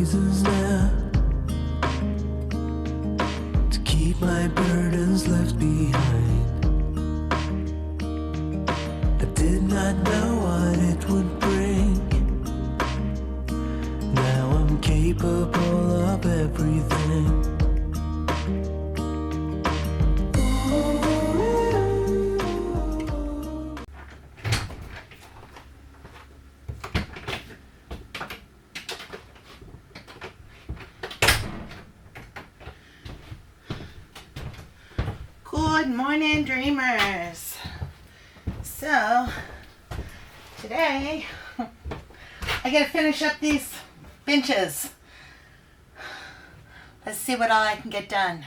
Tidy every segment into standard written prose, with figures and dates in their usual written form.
reasons now to keep my burdens left behind. I did not know what it would bring. Now I'm capable of everything. Good morning, dreamers. So today I gotta finish up these benches. Let's see what all I can get done.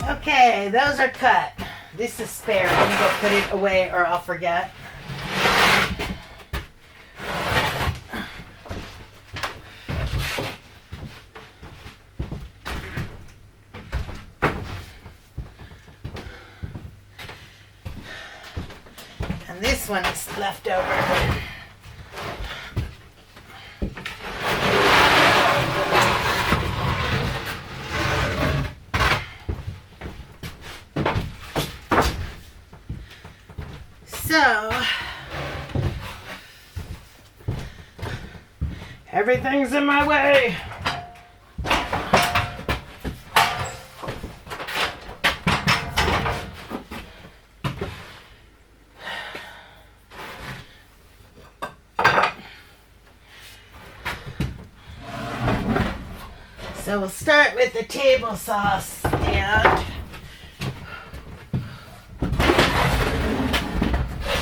Okay, those are cut. This is spare. I'm gonna go put it away or I'll forget. And this one is left over. So, everything's in my way. So we'll start with the table saw stand.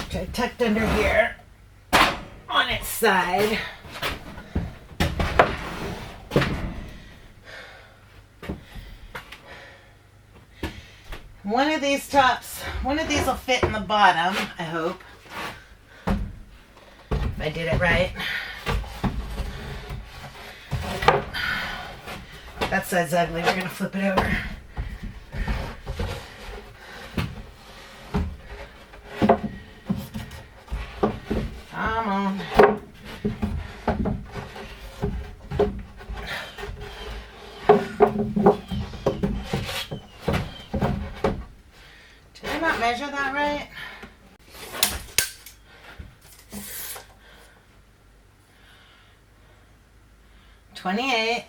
Which I tucked under here on its side. One of these tops, one of these will fit in the bottom, I hope. If I did it right. That side's ugly. We're going to flip it over. Come on. Did I not measure that right? $28.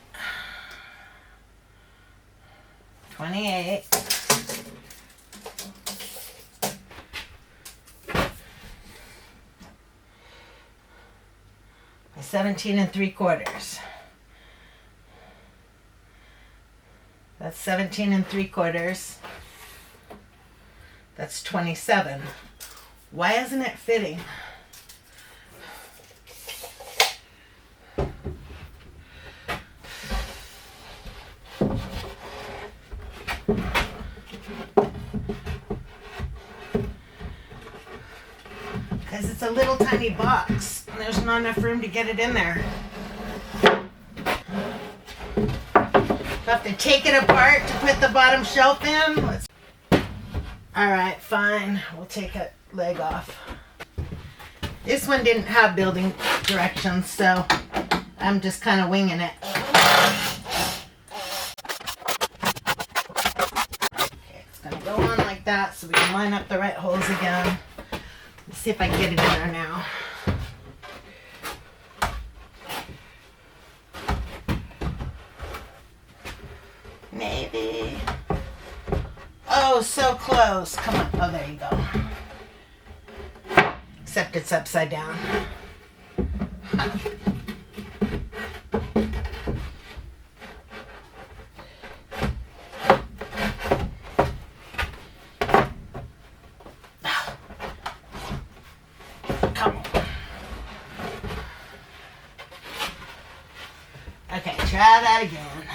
By 17 3/4. That's 17 3/4. That's 27. Why isn't it fitting? Because it's a little tiny box and there's not enough room to get it in there. I'll have to take it apart to put the bottom shelf in. Alright, fine. We'll take a leg off. This one didn't have building directions, so I'm just kind of winging it. Okay, it's going to go on like that so we can line up the right holes again. Let's see if I can get it in there now. Maybe. Oh, so close. Come on. Oh, there you go. Except it's upside down. Come on. Okay, try that again.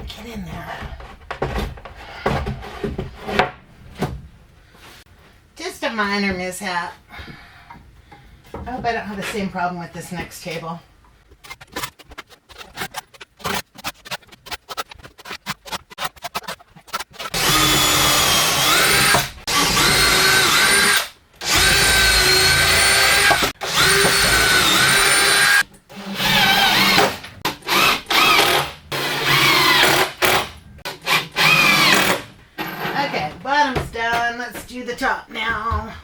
Get in there. Just a minor mishap. I hope I don't have the same problem with this next table. Bottom's done. Let's do the top now.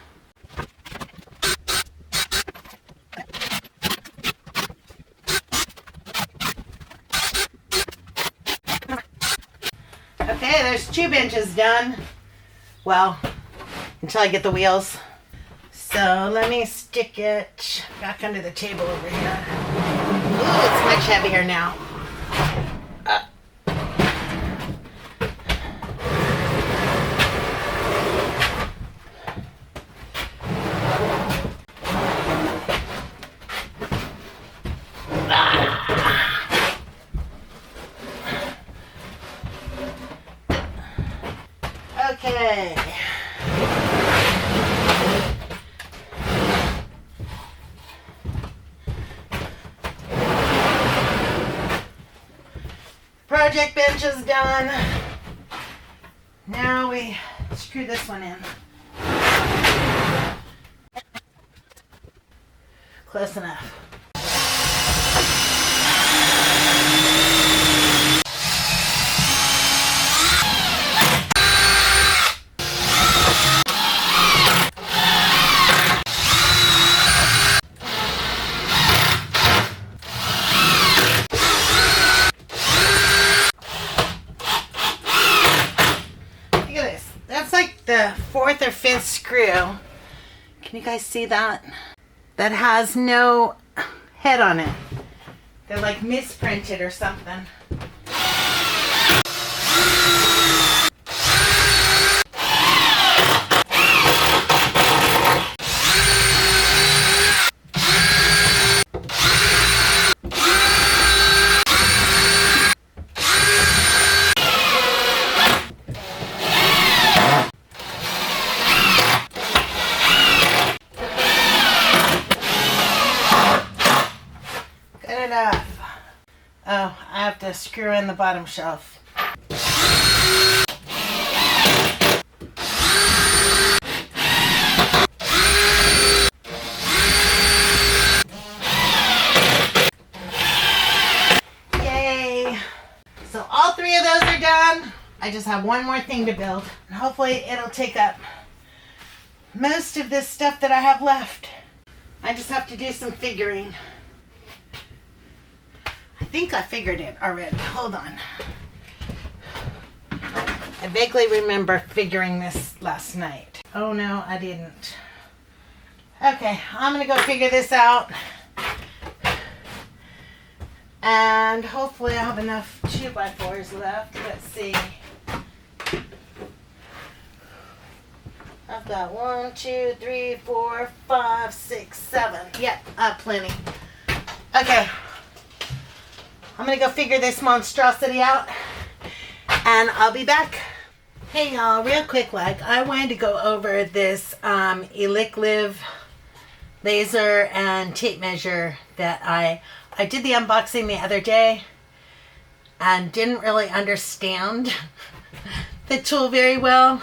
Okay, there's 2 benches done. Well, until I get the wheels. So let me stick it back under the table over here. Ooh, it's much heavier now. Okay. Project bench is done. Now we screw this one in. Close enough. The 4th or 5th screw. Can you guys see that? That has no head on it. They're like misprinted or something. have to screw in the bottom shelf. Yay! So all three of those are done. I just have one more thing to build. And hopefully it'll take up most of this stuff that I have left. I just have to do some figuring. I think I figured it already. Hold on. I vaguely remember figuring this last night. Oh no, I didn't. Okay, I'm gonna go figure this out. And hopefully I have enough 2x4s left. Let's see. I've got 1, 2, 3, 4, 5, 6, 7. Yep, I have plenty. Okay. I'm going to go figure this monstrosity out. And I'll be back. Hey y'all, real quick, I wanted to go over this Elikliv laser and tape measure that I did the unboxing the other day and didn't really understand the tool very well,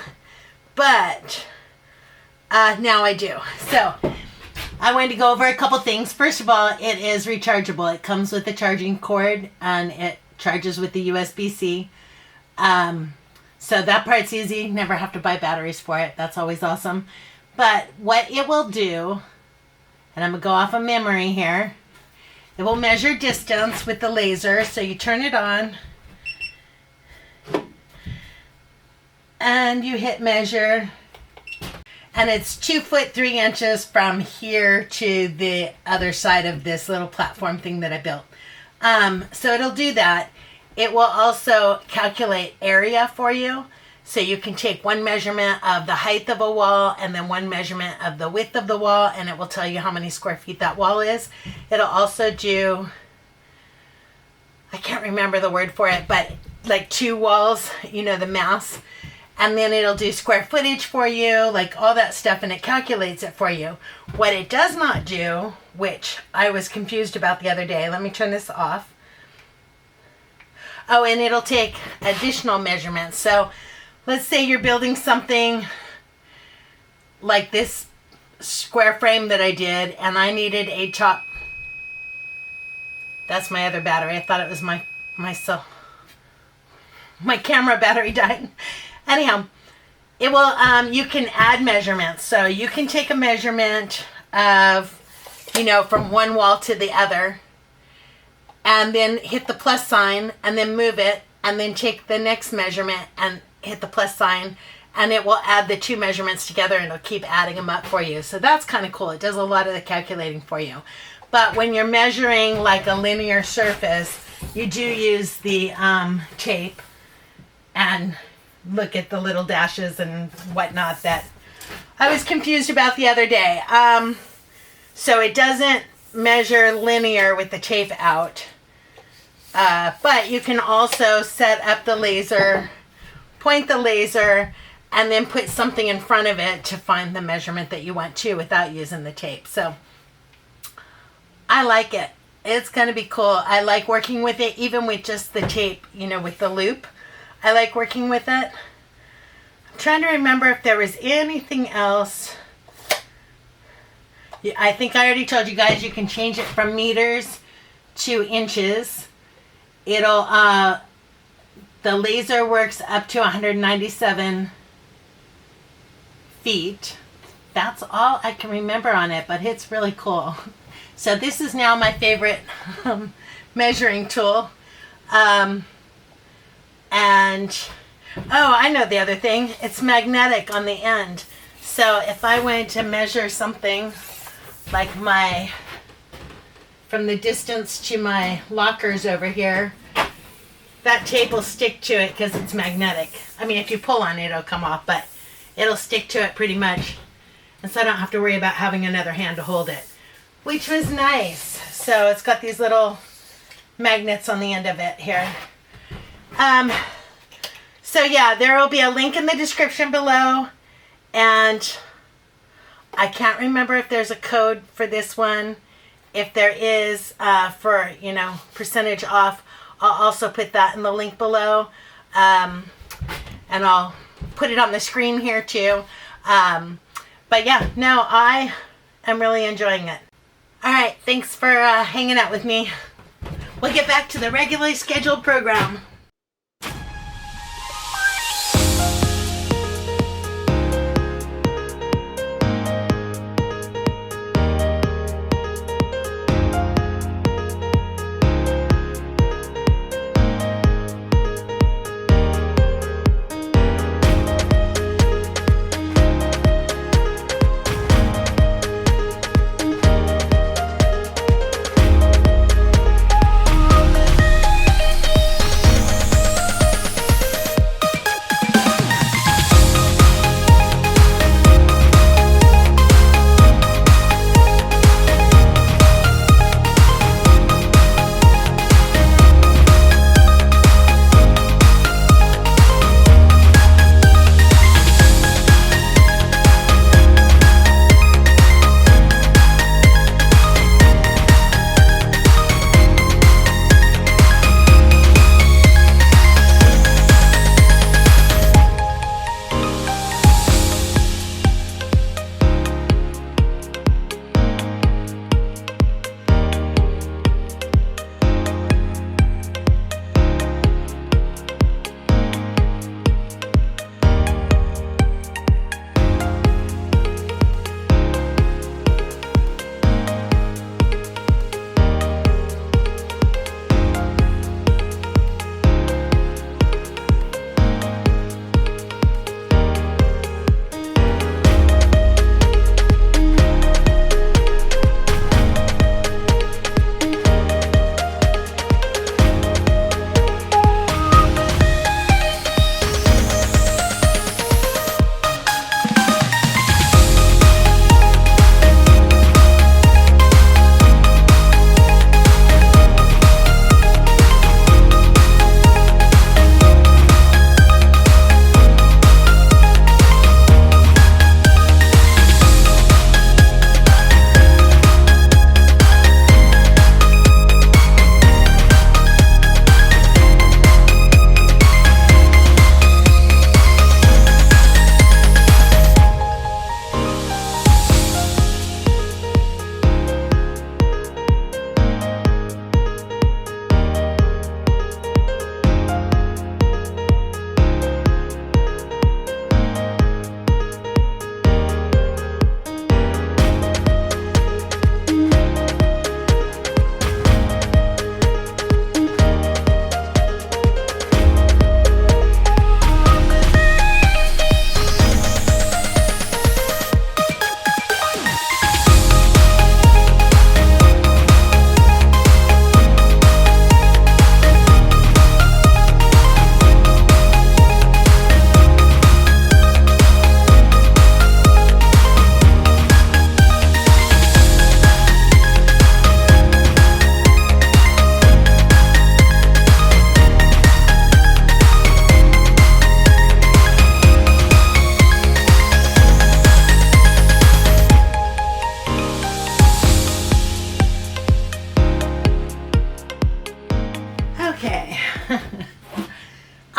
but now I do. So I wanted to go over a couple things. First of all, it is rechargeable. It comes with a charging cord and it charges with the USB-C. So that part's easy. Never have to buy batteries for it. That's always awesome. But what it will do, and I'm going to go off of memory here, it will measure distance with the laser. So you turn it on and you hit measure. And it's 2 foot 3 inches from here to the other side of this little platform thing that I built. So it'll do that. It will also calculate area for you. So you can take one measurement of the height of a wall and then one measurement of the width of the wall, and it will tell you how many square feet that wall is. It'll also do, I can't remember the word for it, but like 2 walls, you know, the mass. And then it'll do square footage for you, like all that stuff, and it calculates it for you. What it does not do, which I was confused about the other day, let me turn this off. Oh, and it'll take additional measurements. So let's say you're building something like this square frame that I did, and I needed a top. That's my other battery. I thought it was my camera battery died. Anyhow, it will, you can add measurements. So you can take a measurement of, you know, from one wall to the other, and then hit the plus sign, and then move it, and then take the next measurement and hit the plus sign, and it will add the 2 measurements together, and it'll keep adding them up for you. So that's kind of cool. It does a lot of the calculating for you. But when you're measuring like a linear surface, you do use the tape and look at the little dashes and whatnot that I was confused about the other day. So it doesn't measure linear with the tape out. But you can also set up the laser, point the laser, and then put something in front of it to find the measurement that you want to without using the tape. So I like it. It's going to be cool. I like working with it, even with just the tape, you know, with the loop. I like working with it. I'm trying to remember if there was anything else. I think I already told you guys you can change it from meters to inches. It'll, the laser works up to 197 feet. That's all I can remember on it, but it's really cool. So this is now my favorite measuring tool. And, oh, I know the other thing. It's magnetic on the end. So if I wanted to measure something like from the distance to my lockers over here, that tape will stick to it because it's magnetic. I mean, if you pull on it, it'll come off, but it'll stick to it pretty much. And so I don't have to worry about having another hand to hold it, which was nice. So it's got these little magnets on the end of it here. So yeah, there will be a link in the description below, and I can't remember if there's a code for this one. If there is, for, you know, percentage off, I'll also put that in the link below. And I'll put it on the screen here too. But yeah, no, I am really enjoying it. All right, thanks for hanging out with me. We'll get back to the regularly scheduled program.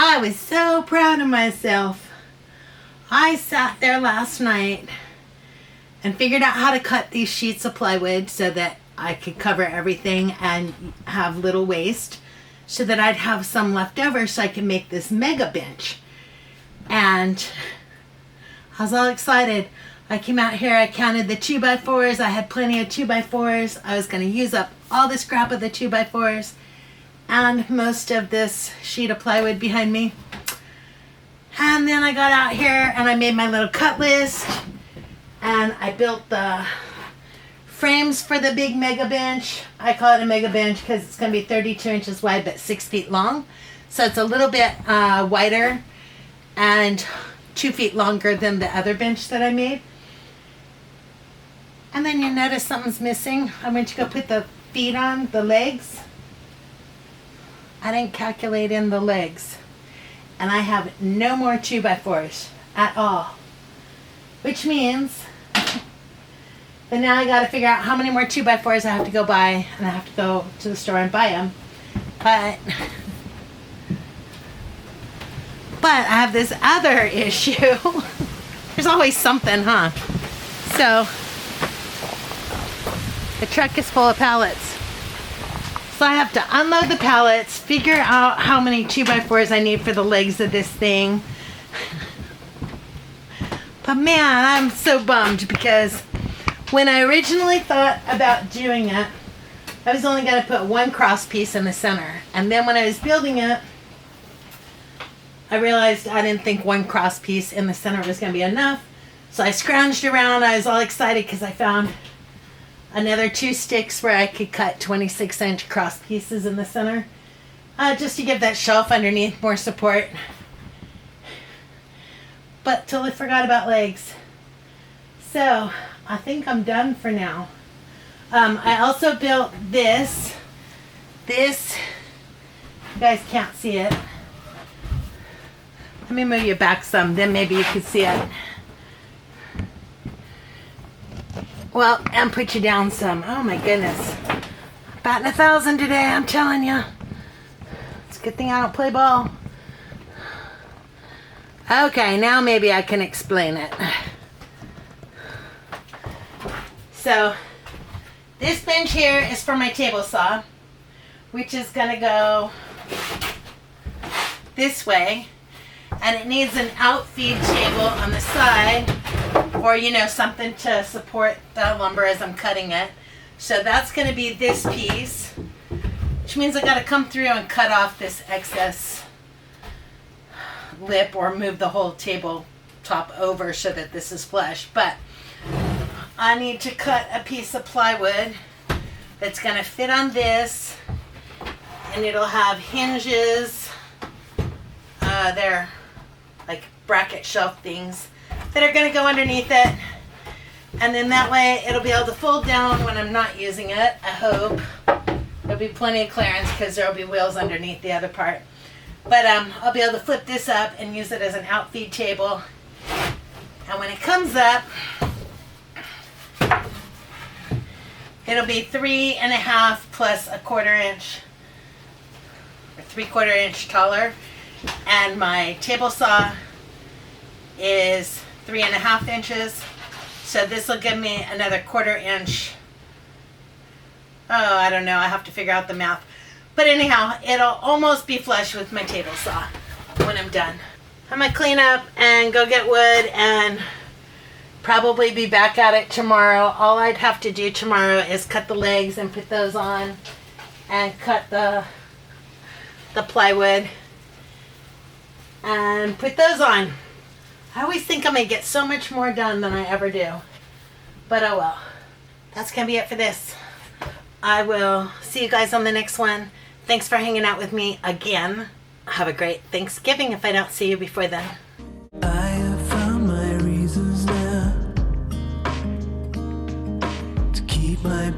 I was so proud of myself. I sat there last night and figured out how to cut these sheets of plywood so that I could cover everything and have little waste, so that I'd have some left over so I could make this mega bench. And I was all excited. I came out here, I counted the 2x4s. I had plenty of 2x4s. I was going to use up all the scrap of the 2x4s and most of this sheet of plywood behind me. And then I got out here and I made my little cut list, and I built the frames for the big mega bench. I call it a mega bench because it's going to be 32 inches wide but 6 feet long. So it's a little bit wider and 2 feet longer than the other bench that I made. And then you notice something's missing. I went to go put the feet on, the legs. I didn't calculate in the legs. And I have no more 2x4s at all. Which means that now I got to figure out how many more 2x4s I have to go buy, and I have to go to the store and buy them. But I have this other issue. There's always something, huh? So the truck is full of pallets. So I have to unload the pallets, figure out how many 2x4s I need for the legs of this thing. But man, I'm so bummed because when I originally thought about doing it, I was only going to put one cross piece in the center. And then when I was building it, I realized I didn't think one cross piece in the center was going to be enough. So I scrounged around. I was all excited because I found another 2 sticks where I could cut 26-inch cross pieces in the center. Just to give that shelf underneath more support. But totally forgot about legs. So I think I'm done for now. I also built this. This, you guys can't see it. Let me move you back some, then maybe you can see it. Well, and put you down some. Oh my goodness. Batting 1,000 today, I'm telling you. It's a good thing I don't play ball. Okay, now maybe I can explain it. So, this bench here is for my table saw, which is going to go this way. And it needs an outfeed table on the side, or something to support the lumber as I'm cutting it. So that's going to be this piece, which means I got to come through and cut off this excess lip or move the whole table top over so that this is flush. But I need to cut a piece of plywood that's going to fit on this, and it'll have hinges. They're like bracket shelf things that are going to go underneath it, and then that way it'll be able to fold down when I'm not using it. I hope there'll be plenty of clearance because there'll be wheels underneath the other part. But I'll be able to flip this up and use it as an outfeed table, and when it comes up, it'll be 3.5 plus a 1/4 inch or 3/4 inch taller. And my table saw is 3.5 inches. So this will give me another 1/4 inch. Oh, I don't know. I have to figure out the math. But anyhow, it'll almost be flush with my table saw when I'm done. I'm going to clean up and go get wood and probably be back at it tomorrow. All I'd have to do tomorrow is cut the legs and put those on, and cut the plywood and put those on. I always think I'm going to get so much more done than I ever do. But oh well. That's going to be it for this. I will see you guys on the next one. Thanks for hanging out with me again. Have a great Thanksgiving if I don't see you before then. I have found my reasons now to keep my